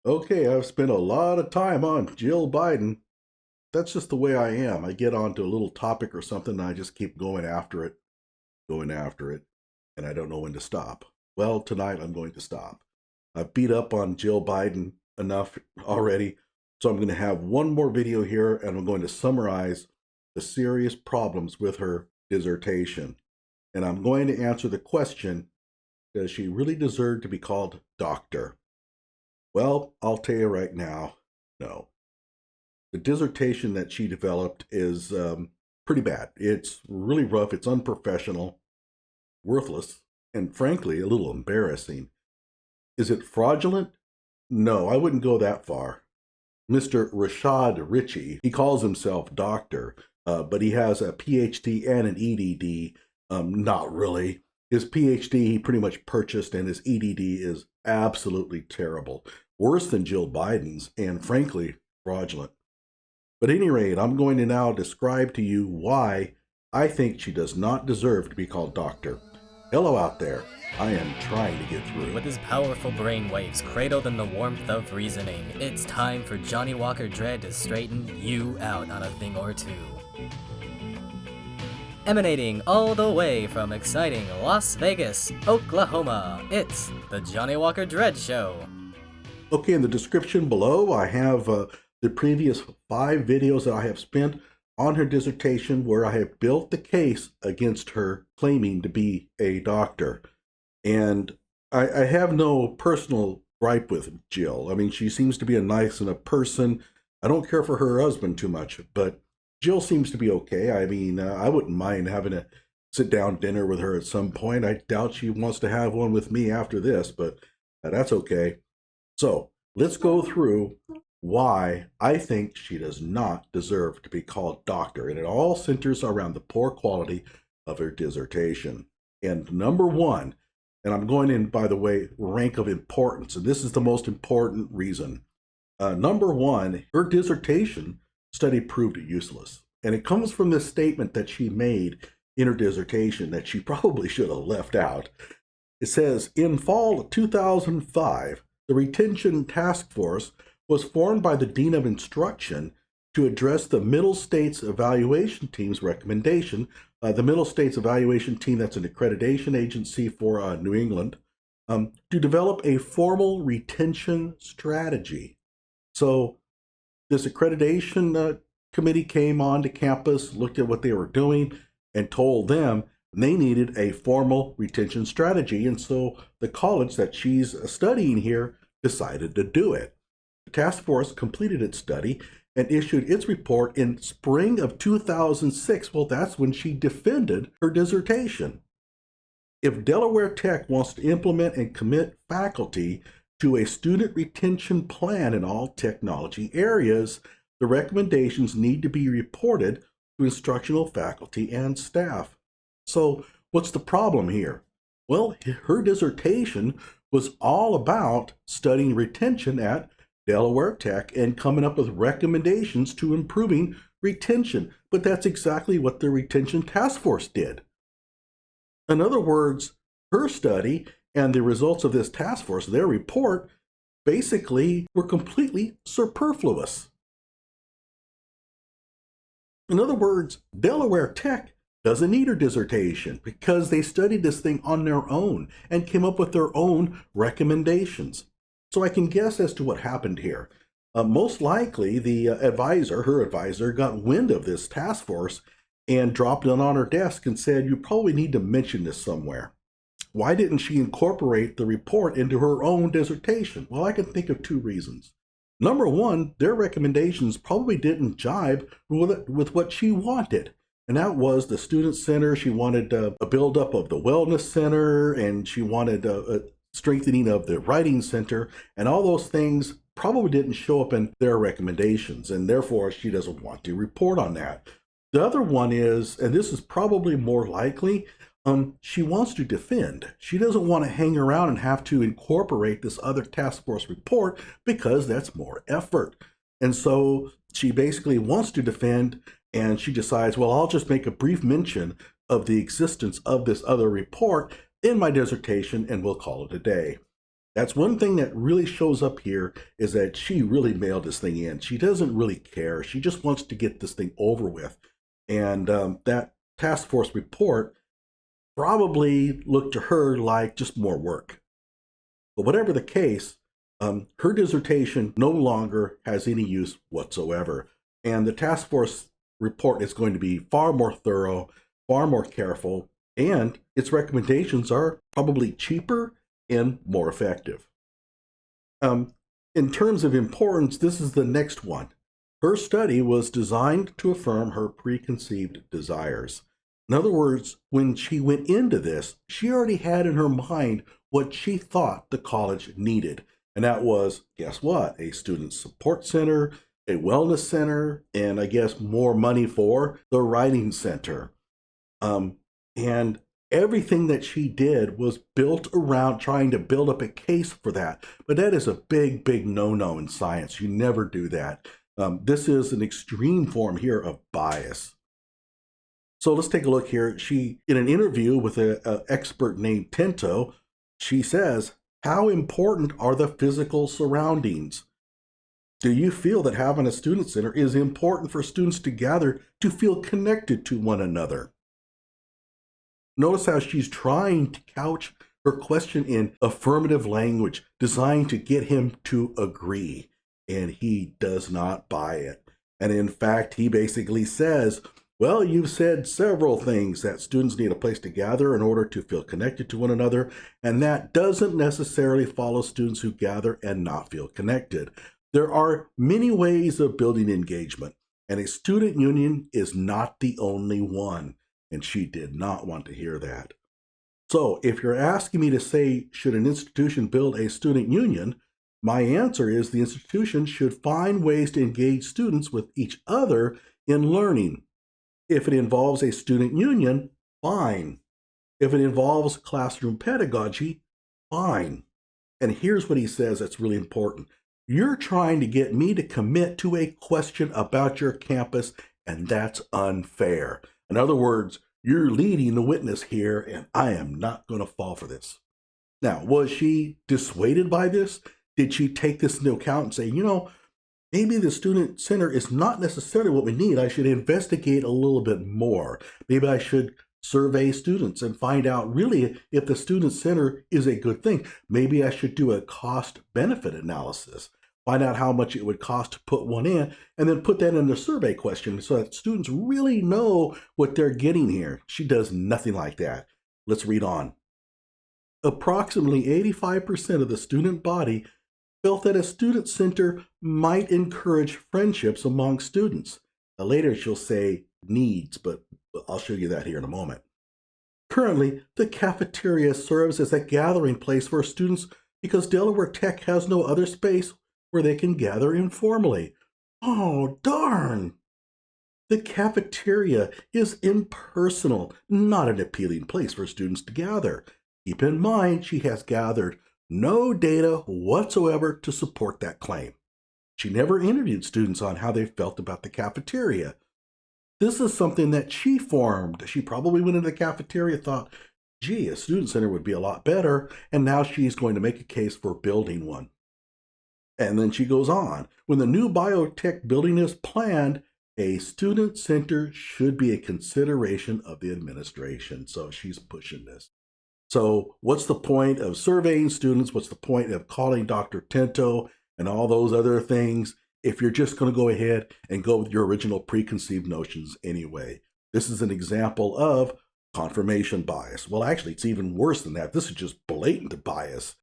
Okay, I've spent a lot of time on Jill Biden. That's just the way I am. I get onto a little topic or something and I just keep going after it, and I don't know when to stop. Well, tonight I'm going to stop. I've beat up on Jill Biden enough already, so I'm going to have one more video here and I'm going to summarize the serious problems with her dissertation. And I'm going to answer the question, does she really deserve to be called doctor? Well, I'll tell you right now, no. The dissertation that she developed is pretty bad. It's really rough, it's unprofessional, worthless, and frankly, a little embarrassing. Is it fraudulent? No, I wouldn't go that far. Mr. Rashad Ritchie, he calls himself doctor, but he has a PhD and an EDD. Not really. His PhD he pretty much purchased, and his EDD is absolutely terrible. Worse than Jill Biden's, and frankly, fraudulent. But at any rate, I'm going to now describe to you why I think she does not deserve to be called doctor. Hello out there. I am trying to get through. With his powerful brainwaves cradled in the warmth of reasoning, it's time for Johnny Walker Dread to straighten you out on a thing or two. Emanating all the way from exciting Las Vegas, Oklahoma, it's the Johnny Walker Dread Show. Okay, in the description below, I have the previous 5 videos that I have spent on her dissertation where I have built the case against her claiming to be a doctor. And I have no personal gripe with Jill. I mean, she seems to be a nice enough person. I don't care for her husband too much, but Jill seems to be okay. I mean, I wouldn't mind having a sit-down dinner with her at some point. I doubt she wants to have one with me after this, but that's okay. So let's go through why I think she does not deserve to be called doctor. And it all centers around the poor quality of her dissertation. And number one, and I'm going in, by the way, rank of importance, and this is the most important reason. Number one, her dissertation study proved useless. And it comes from this statement that she made in her dissertation that she probably should have left out. It says, in fall 2005, the Retention Task Force was formed by the Dean of Instruction to address the Middle States Evaluation Team's recommendation. The Middle States Evaluation Team, that's an accreditation agency for New England, to develop a formal retention strategy. So this accreditation committee came onto campus, looked at what they were doing, and told them they needed a formal retention strategy. And so the college that she's studying here decided to do it. The task force completed its study and issued its report in spring of 2006. Well, that's when she defended her dissertation. If Delaware Tech wants to implement and commit faculty to a student retention plan in all technology areas, the recommendations need to be reported to instructional faculty and staff. So what's the problem here? Well, her dissertation was all about studying retention at Delaware Tech and coming up with recommendations to improving retention. But that's exactly what the Retention Task Force did. In other words, her study and the results of this task force, their report, basically were completely superfluous. In other words, Delaware Tech doesn't need her dissertation because they studied this thing on their own and came up with their own recommendations. So I can guess as to what happened here. Most likely, the her advisor, got wind of this task force and dropped it on her desk and said, you probably need to mention this somewhere. Why didn't she incorporate the report into her own dissertation? Well, I can think of 2 reasons. Number one, their recommendations probably didn't jibe with what she wanted. And that was the student center. She wanted a buildup of the wellness center, and she wanted a strengthening of the writing center. And all those things probably didn't show up in their recommendations. And therefore, she doesn't want to report on that. The other one is, and this is probably more likely, she wants to defend. She doesn't want to hang around and have to incorporate this other task force report because that's more effort. And so she basically wants to defend, and she decides, well, I'll just make a brief mention of the existence of this other report in my dissertation and we'll call it a day. That's one thing that really shows up here, is that she really mailed this thing in. She doesn't really care. She just wants to get this thing over with. And that task force report probably looked to her like just more work. But whatever the case, her dissertation no longer has any use whatsoever. And the task force report is going to be far more thorough, far more careful, and its recommendations are probably cheaper and more effective. In terms of importance, this is the next one. Her study was designed to affirm her preconceived desires. In other words, when she went into this, she already had in her mind what she thought the college needed. And that was, guess what? A student support center, a wellness center, and I guess more money for the writing center. And everything that she did was built around trying to build up a case for that. But that is a big, big no-no in science. You never do that. This is an extreme form here of bias. So let's take a look here. She, in an interview with an expert named Tento, she says, how important are the physical surroundings? Do you feel that having a student center is important for students to gather to feel connected to one another? Notice how she's trying to couch her question in affirmative language, designed to get him to agree, and he does not buy it. And in fact, he basically says, well, you've said several things, that students need a place to gather in order to feel connected to one another, and that doesn't necessarily follow students who gather and not feel connected. There are many ways of building engagement, and a student union is not the only one. And she did not want to hear that. So if you're asking me to say, should an institution build a student union? My answer is the institution should find ways to engage students with each other in learning. If it involves a student union, fine. If it involves classroom pedagogy, fine. And here's what he says that's really important. You're trying to get me to commit to a question about your campus, and that's unfair. In other words, you're leading the witness here, and I am not going to fall for this. Now, was she dissuaded by this? Did she take this into account and say, maybe the student center is not necessarily what we need. I should investigate a little bit more. Maybe I should survey students and find out really if the student center is a good thing. Maybe I should do a cost-benefit analysis. Find out how much it would cost to put one in, and then put that in the survey question so that students really know what they're getting here. She does nothing like that. Let's read on. Approximately 85% of the student body felt that a student center might encourage friendships among students. Now, later she'll say needs, but I'll show you that here in a moment. Currently, the cafeteria serves as a gathering place for students because Delaware Tech has no other space where they can gather informally. Oh, darn! The cafeteria is impersonal, not an appealing place for students to gather. Keep in mind, she has gathered no data whatsoever to support that claim. She never interviewed students on how they felt about the cafeteria. This is something that she formed. She probably went into the cafeteria, thought, gee, a student center would be a lot better, and now she's going to make a case for building one. And then she goes on, when the new biotech building is planned, a student center should be a consideration of the administration. So she's pushing this. So what's the point of surveying students? What's the point of calling Dr. Tento and all those other things if you're just going to go ahead and go with your original preconceived notions anyway? This is an example of confirmation bias. Well, actually, it's even worse than that. This is just blatant bias.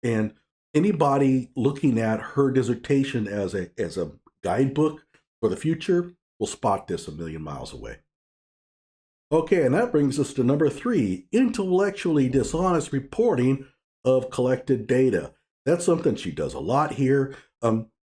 And anybody looking at her dissertation as a guidebook for the future will spot this a million miles away. Okay, and that brings us to number 3, intellectually dishonest reporting of collected data. That's something she does a lot here.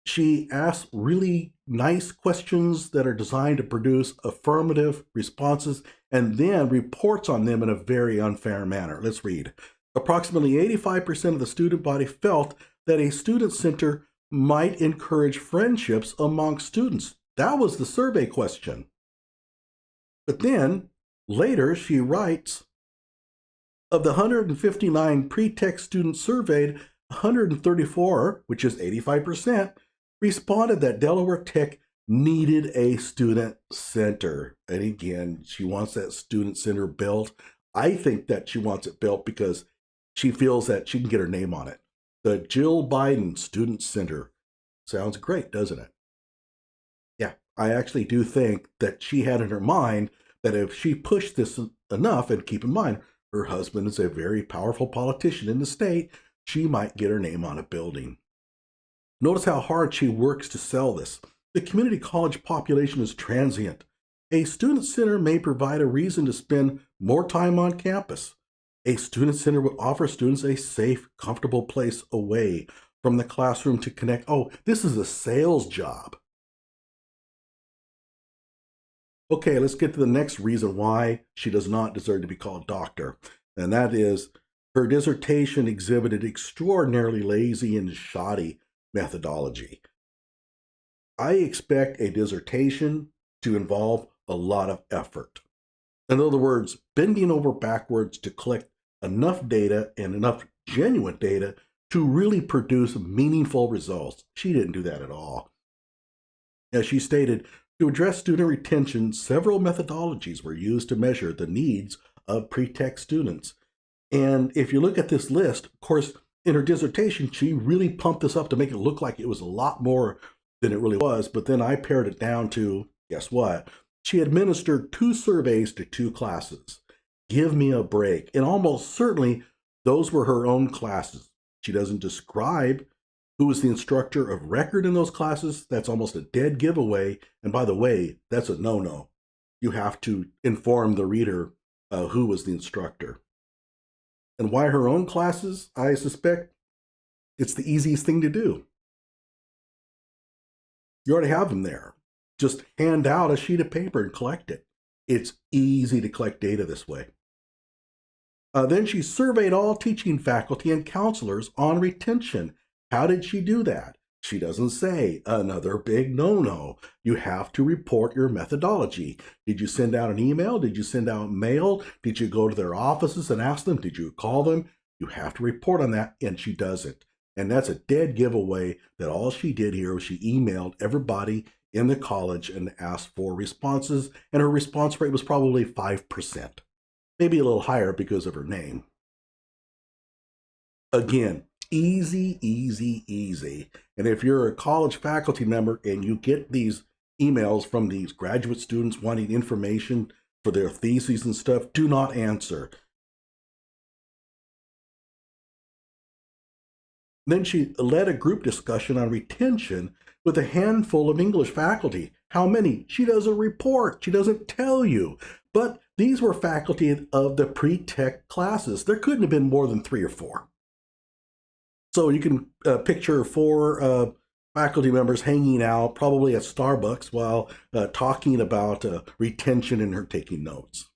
She asks really nice questions that are designed to produce affirmative responses and then reports on them in a very unfair manner. Let's read. Approximately 85% of the student body felt that a student center might encourage friendships among students. That was the survey question. But then later she writes, Of the 159 pre-tech students surveyed, 134, which is 85%, responded that Delaware Tech needed a student center. And again, she wants that student center built. I think that she wants it built because she feels that she can get her name on it. The Jill Biden Student Center. Sounds great, doesn't it? Yeah, I actually do think that she had in her mind that if she pushed this enough, and keep in mind, her husband is a very powerful politician in the state, she might get her name on a building. Notice how hard she works to sell this. The community college population is transient. A student center may provide a reason to spend more time on campus. A student center would offer students a safe, comfortable place away from the classroom to connect. Oh, this is a sales job. Okay, let's get to the next reason why she does not deserve to be called doctor. And that is her dissertation exhibited extraordinarily lazy and shoddy methodology. I expect a dissertation to involve a lot of effort. In other words, bending over backwards to collect enough data and enough genuine data to really produce meaningful results. She didn't do that at all. As she stated, to address student retention, several methodologies were used to measure the needs of pre-tech students. And if you look at this list, of course, in her dissertation, she really pumped this up to make it look like it was a lot more than it really was. But then I pared it down to, guess what? She administered 2 surveys to 2 classes. Give me a break. And almost certainly, those were her own classes. She doesn't describe who was the instructor of record in those classes. That's almost a dead giveaway. And by the way, that's a no-no. You have to inform the reader who was the instructor. And why her own classes? I suspect it's the easiest thing to do. You already have them there. Just hand out a sheet of paper and collect it. It's easy to collect data this way. Then she surveyed all teaching faculty and counselors on retention. How did she do that? She doesn't say. Another big no-no. You have to report your methodology. Did you send out an email? Did you send out mail? Did you go to their offices and ask them? Did you call them? You have to report on that, and she doesn't. And that's a dead giveaway that all she did here was she emailed everybody in the college and asked for responses, and her response rate was probably 5%. Maybe a little higher because of her name. Again, easy, easy, easy. And if you're a college faculty member and you get these emails from these graduate students wanting information for their theses and stuff, do not answer. Then she led a group discussion on retention with a handful of English faculty. How many? She doesn't report. She doesn't tell you. But these were faculty of the pre-tech classes. There couldn't have been more than 3 or 4. So you can picture 4 faculty members hanging out, probably at Starbucks, while talking about retention and her taking notes.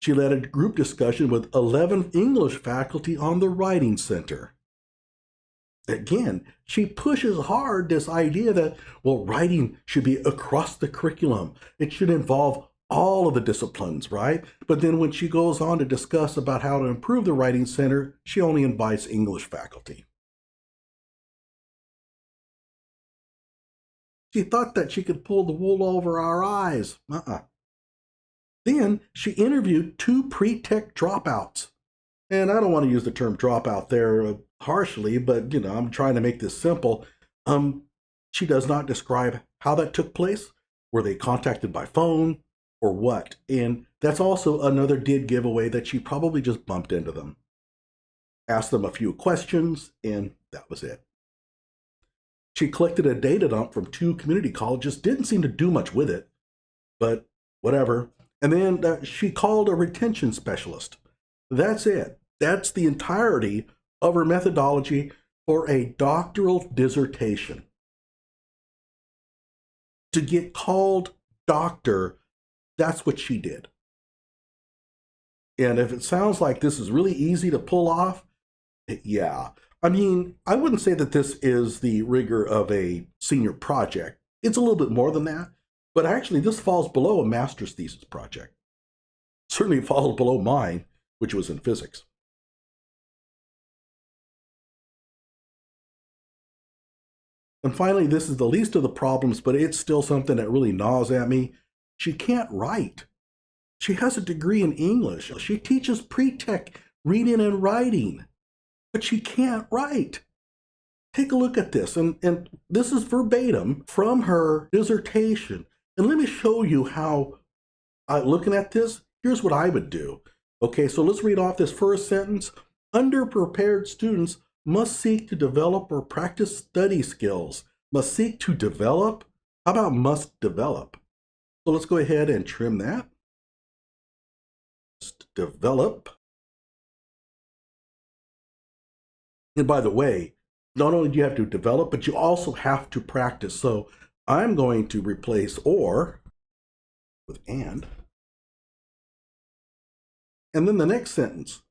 She led a group discussion with 11 English faculty on the Writing Center. Again, she pushes hard this idea that, well, writing should be across the curriculum. It should involve all of the disciplines, right? But then when she goes on to discuss about how to improve the Writing Center, she only invites English faculty. She thought that she could pull the wool over our eyes. Then she interviewed 2 pre-tech dropouts. And I don't want to use the term dropout there harshly, but I'm trying to make this simple. She does not describe how that took place. Were they contacted by phone or what? And that's also another dead giveaway that she probably just bumped into them. Asked them a few questions, and that was it. She collected a data dump from 2 community colleges, didn't seem to do much with it, but whatever. And then she called a retention specialist. That's it. That's the entirety of her methodology for a doctoral dissertation. To get called doctor, that's what she did. And if it sounds like this is really easy to pull off, yeah. I mean, I wouldn't say that this is the rigor of a senior project. It's a little bit more than that, but actually this falls below a master's thesis project. Certainly falls below mine. which was in physics. And finally, this is the least of the problems, but it's still something that really gnaws at me. She can't write. She has a degree in English. She teaches pre-tech reading and writing, but she can't write. Take a look at this, and this is verbatim from her dissertation. And let me show you how, looking at this, here's what I would do. Okay, so let's read off this first sentence. Underprepared students must seek to develop or practice study skills. Must seek to develop? How about must develop? So let's go ahead and trim that. Must develop. And by the way, not only do you have to develop, but you also have to practice. So I'm going to replace or with and. And then the next sentence,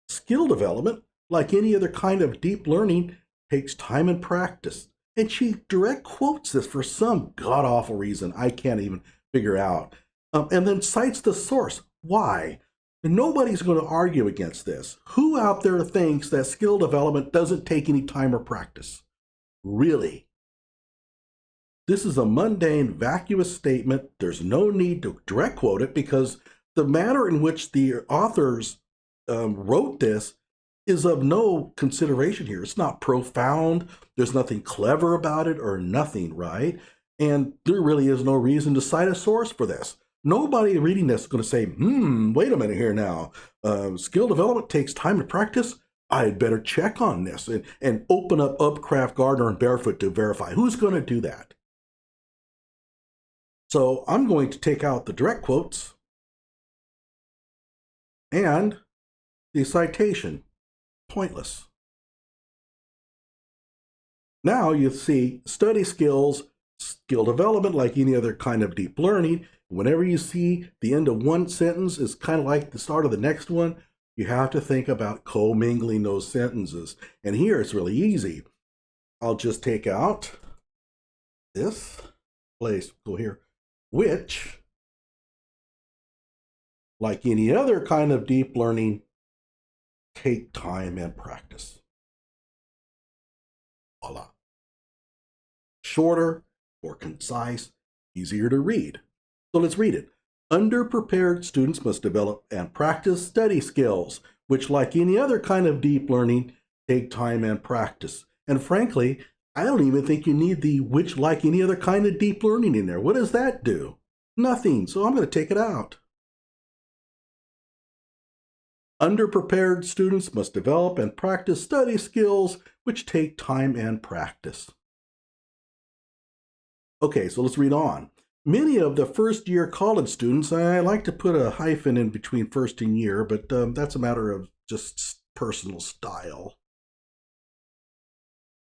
skill development, like any other kind of deep learning, takes time and practice. And she direct quotes this for some god-awful reason I can't even figure out. And then cites the source. Why? Nobody's going to argue against this. Who out there thinks that skill development doesn't take any time or practice? Really? This is a mundane, vacuous statement. There's no need to direct quote it because the manner in which the authors wrote this is of no consideration here. It's not profound. There's nothing clever about it or nothing, right? And there really is no reason to cite a source for this. Nobody reading this is going to say, wait a minute here now. Skill development takes time to practice. I'd better check on this and open up Upcraft, Gardner, and Barefoot to verify. Who's going to do that? So I'm going to take out the direct quotes and the citation. Pointless. Now you see study skills, skill development like any other kind of deep learning. Whenever you see the end of one sentence is kind of like the start of the next one, you have to think about commingling those sentences. And here it's really easy. I'll just take out this place, go here, which, like any other kind of deep learning, take time and practice. Voila. Shorter, more concise, easier to read. So let's read it. Underprepared students must develop and practice study skills, which, like any other kind of deep learning, take time and practice. And frankly, I don't even think you need the which, like any other kind of deep learning in there. What does that do? Nothing. So I'm going to take it out. Underprepared students must develop and practice study skills, which take time and practice. Okay, so let's read on. Many of the first-year college students, I like to put a hyphen in between first and year, but that's a matter of just personal style.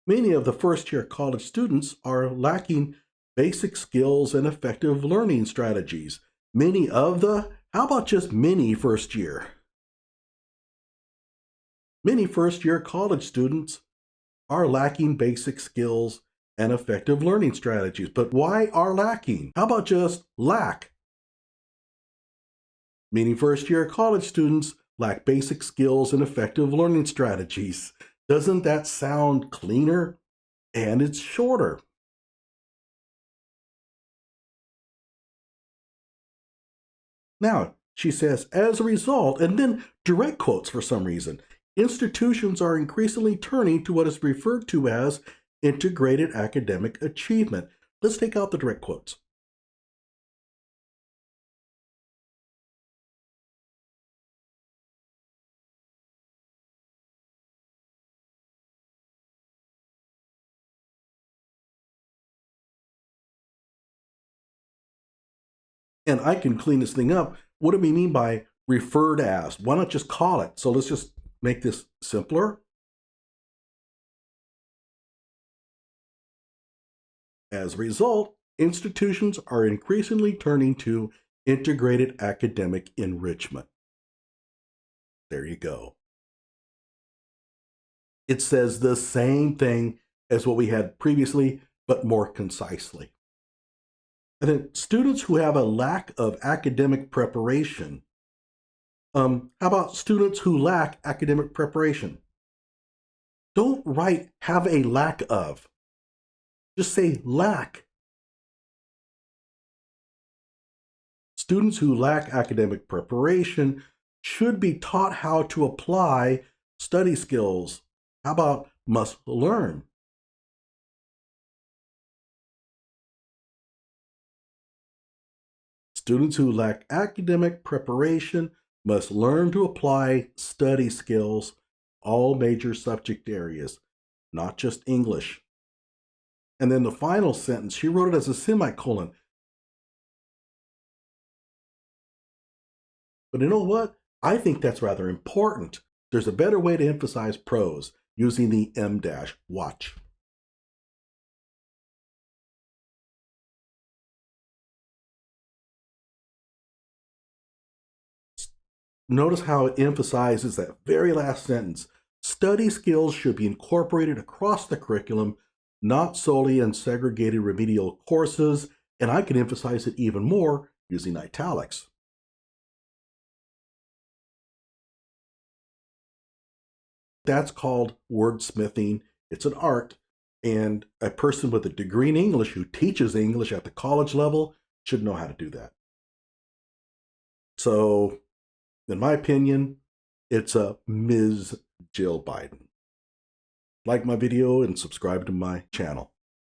Many of the first-year college students are lacking basic skills and effective learning strategies. Many of the, how about just many first year? Many first-year college students are lacking basic skills and effective learning strategies. But why are lacking? How about just lack? Many first-year college students lack basic skills and effective learning strategies. Doesn't that sound cleaner? And it's shorter. Now, she says, as a result, and then direct quotes for some reason, institutions are increasingly turning to what is referred to as integrated academic achievement. Let's take out the direct quotes. And I can clean this thing up. What do we mean by referred as? Why not just call it? So let's just make this simpler. As a result, institutions are increasingly turning to integrated academic enrichment. There you go. It says the same thing as what we had previously, but more concisely. And then students who have a lack of academic preparation How about students who lack academic preparation? Don't write have a lack of. Just say lack. Students who lack academic preparation should be taught how to apply study skills. How about must learn? Students who lack academic preparation must learn to apply study skills, all major subject areas, not just English. And then the final sentence, she wrote it as a semicolon. But you know what? I think that's rather important. There's a better way to emphasize prose using the M dash. Watch. Notice how it emphasizes that very last sentence. Study skills should be incorporated across the curriculum, not solely in segregated remedial courses, and I can emphasize it even more using italics. That's called wordsmithing. It's an art, and a person with a degree in English who teaches English at the college level should know how to do that. So, in my opinion, it's a Ms. Jill Biden. Like my video and subscribe to my channel.